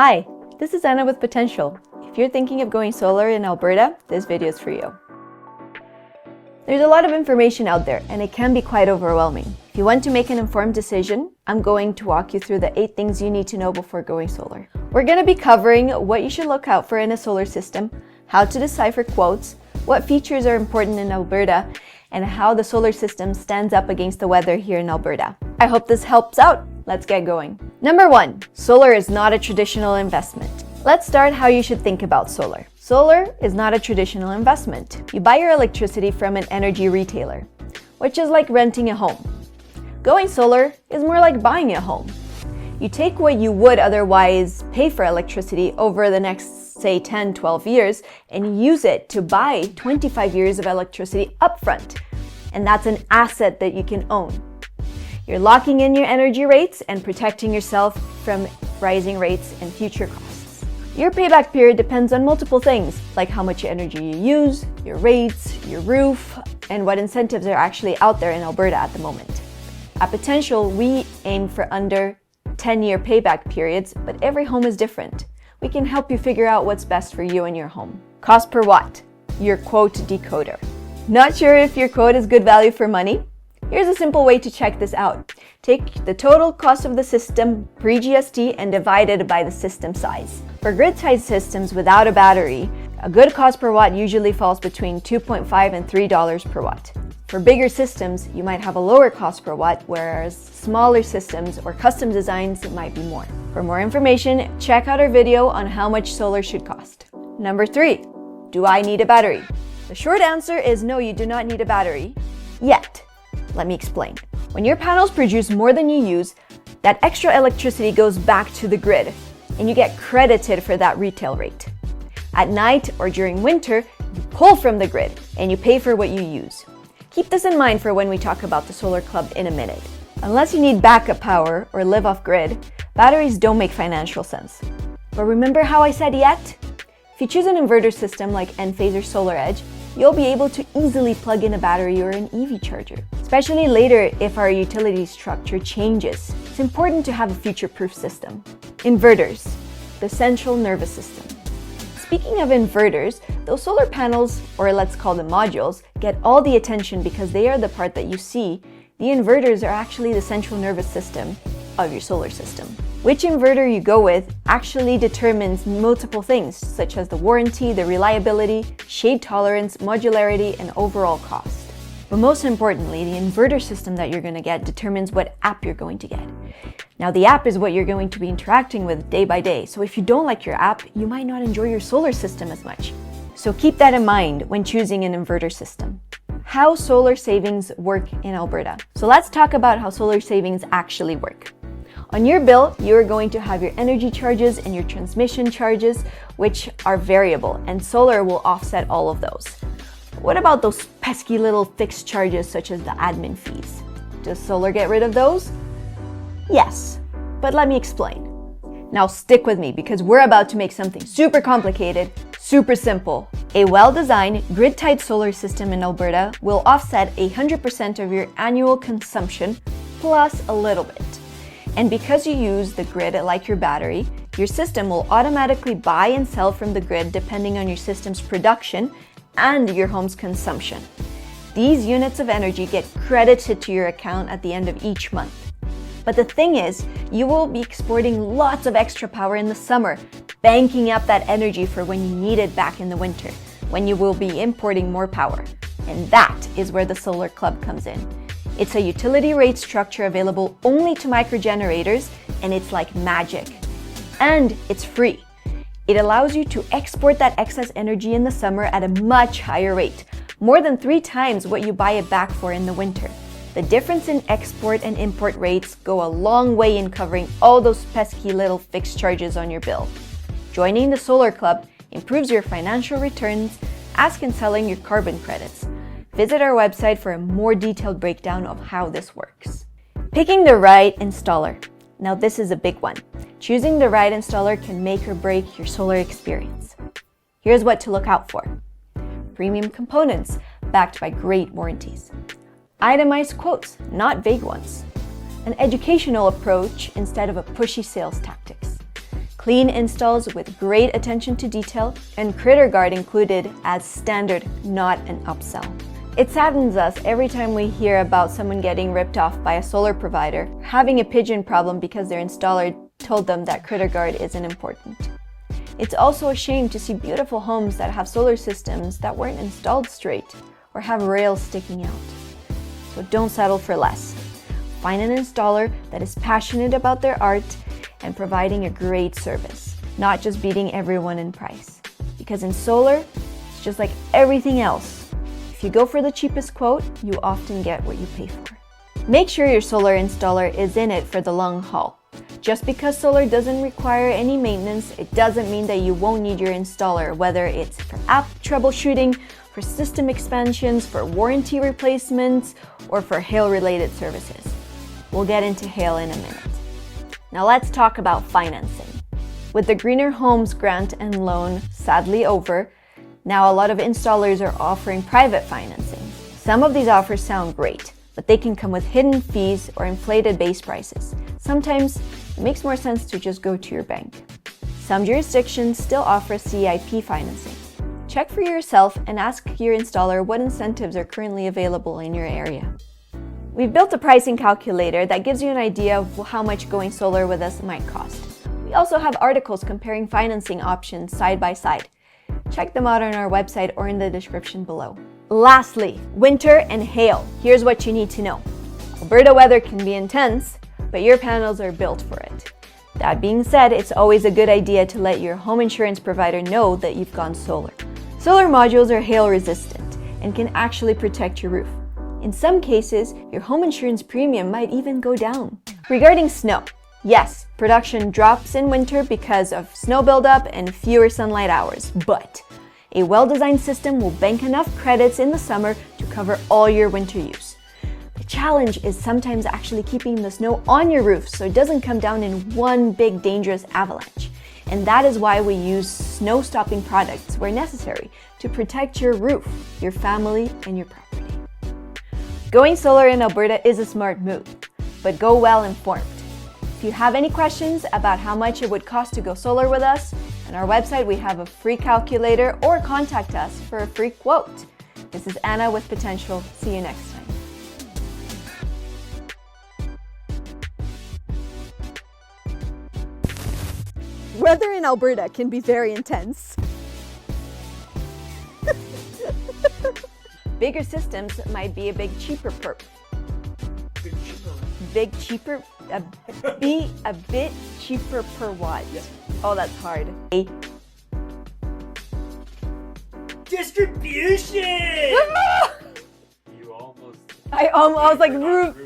Hi, this is Anna with Potential. If you're thinking of going solar in Alberta, this video is for you. There's a lot of information out there and it can be quite overwhelming. If you want to make an informed decision, I'm going to walk you through the 8 things you need to know before going solar. We're going to be covering what you should look out for in a solar system, how to decipher quotes, what features are important in Alberta, and how the solar system stands up against the weather here in Alberta. I hope this helps out. Let's get going. Number 1, solar is not a traditional investment. Let's start how you should think about solar. Solar is not a traditional investment. You buy your electricity from an energy retailer, which is like renting a home. Going solar is more like buying a home. You take what you would otherwise pay for electricity over the next, say, 10, 12 years and use it to buy 25 years of electricity upfront. And that's an asset that you can own. You're locking in your energy rates and protecting yourself from rising rates and future costs. Your payback period depends on multiple things, like how much energy you use, your rates, your roof, and what incentives are actually out there in Alberta at the moment. At Potential, we aim for under 10-year payback periods, but every home is different. We can help you figure out what's best for you and your home. Cost per watt, your quote decoder. Not sure if your quote is good value for money? Here's a simple way to check this out. Take the total cost of the system pre-GST and divide it by the system size. For grid-tied systems without a battery, a good cost per watt usually falls between $2.5 and $3 per watt. For bigger systems, you might have a lower cost per watt, whereas smaller systems or custom designs might be more. For more information, check out our video on how much solar should cost. Number 3, do I need a battery? The short answer is no, you do not need a battery yet. Let me explain. When your panels produce more than you use, that extra electricity goes back to the grid, and you get credited for that retail rate. At night or during winter, you pull from the grid, and you pay for what you use. Keep this in mind for when we talk about the Solar Club in a minute. Unless you need backup power or live off grid, batteries don't make financial sense. But remember how I said yet? If you choose an inverter system like Enphase or SolarEdge, you'll be able to easily plug in a battery or an EV charger. Especially later if our utility structure changes. It's important to have a future-proof system. Inverters, the central nervous system. Speaking of inverters, those solar panels, or let's call them modules, get all the attention because they are the part that you see. The inverters are actually the central nervous system of your solar system. Which inverter you go with actually determines multiple things, such as the warranty, the reliability, shade tolerance, modularity, and overall cost. But most importantly, the inverter system that you're going to get determines what app you're going to get. Now, the app is what you're going to be interacting with day by day, so if you don't like your app, you might not enjoy your solar system as much. So keep that in mind when choosing an inverter system. How solar savings work in Alberta. So let's talk about how solar savings actually work. On your bill, you're going to have your energy charges and your transmission charges, which are variable, and solar will offset all of those. What about those pesky little fixed charges such as the admin fees? Does solar get rid of those? Yes, but let me explain. Now stick with me because we're about to make something super complicated, super simple. A well-designed, grid-tied solar system in Alberta will offset 100% of your annual consumption plus a little bit. And because you use the grid like your battery, your system will automatically buy and sell from the grid depending on your system's production and your home's consumption. These units of energy get credited to your account at the end of each month. But the thing is, you will be exporting lots of extra power in the summer, banking up that energy for when you need it back in the winter, when you will be importing more power. And that is where the Solar Club comes in. It's a utility rate structure available only to microgenerators, and it's like magic. And it's free. It allows you to export that excess energy in the summer at a much higher rate, more than 3 times what you buy it back for in the winter. The difference in export and import rates go a long way in covering all those pesky little fixed charges on your bill. Joining the Solar Club improves your financial returns, as can selling your carbon credits. Visit our website for a more detailed breakdown of how this works. Picking the right installer. Now this is a big one. Choosing the right installer can make or break your solar experience. Here's what to look out for. Premium components backed by great warranties. Itemized quotes, not vague ones. An educational approach instead of a pushy sales tactics. Clean installs with great attention to detail, and Critter Guard included as standard, not an upsell. It saddens us every time we hear about someone getting ripped off by a solar provider, having a pigeon problem because their installer told them that Critter Guard isn't important. It's also a shame to see beautiful homes that have solar systems that weren't installed straight or have rails sticking out. So don't settle for less. Find an installer that is passionate about their art and providing a great service, not just beating everyone in price. Because in solar, it's just like everything else. If you go for the cheapest quote, you often get what you pay for. Make sure your solar installer is in it for the long haul. Just because solar doesn't require any maintenance, it doesn't mean that you won't need your installer, whether it's for app troubleshooting, for system expansions, for warranty replacements, or for hail-related services. We'll get into hail in a minute. Now let's talk about financing. With the Greener Homes grant and loan sadly over, now a lot of installers are offering private financing. Some of these offers sound great, but they can come with hidden fees or inflated base prices. Sometimes it makes more sense to just go to your bank. Some jurisdictions still offer CIP financing. Check for yourself and ask your installer what incentives are currently available in your area. We've built a pricing calculator that gives you an idea of how much going solar with us might cost. We also have articles comparing financing options side by side. Check them out on our website or in the description below. Lastly, winter and hail. Here's what you need to know. Alberta weather can be intense, but your panels are built for it. That being said, it's always a good idea to let your home insurance provider know that you've gone solar. Solar modules are hail resistant and can actually protect your roof. In some cases, your home insurance premium might even go down. Regarding snow, yes, production drops in winter because of snow buildup and fewer sunlight hours, but a well-designed system will bank enough credits in the summer to cover all your winter use. The challenge is sometimes actually keeping the snow on your roof so it doesn't come down in one big dangerous avalanche. And that is why we use snow-stopping products where necessary to protect your roof, your family, and your property. Going solar in Alberta is a smart move, but go well informed. If you have any questions about how much it would cost to go solar with us, on our website we have a free calculator, or contact us for a free quote. This is Anna with Potential. See you next time. Weather in Alberta can be very intense. Bigger systems might be a bit cheaper per watt. Yeah. Oh, that's hard. Distribution! I was like roof.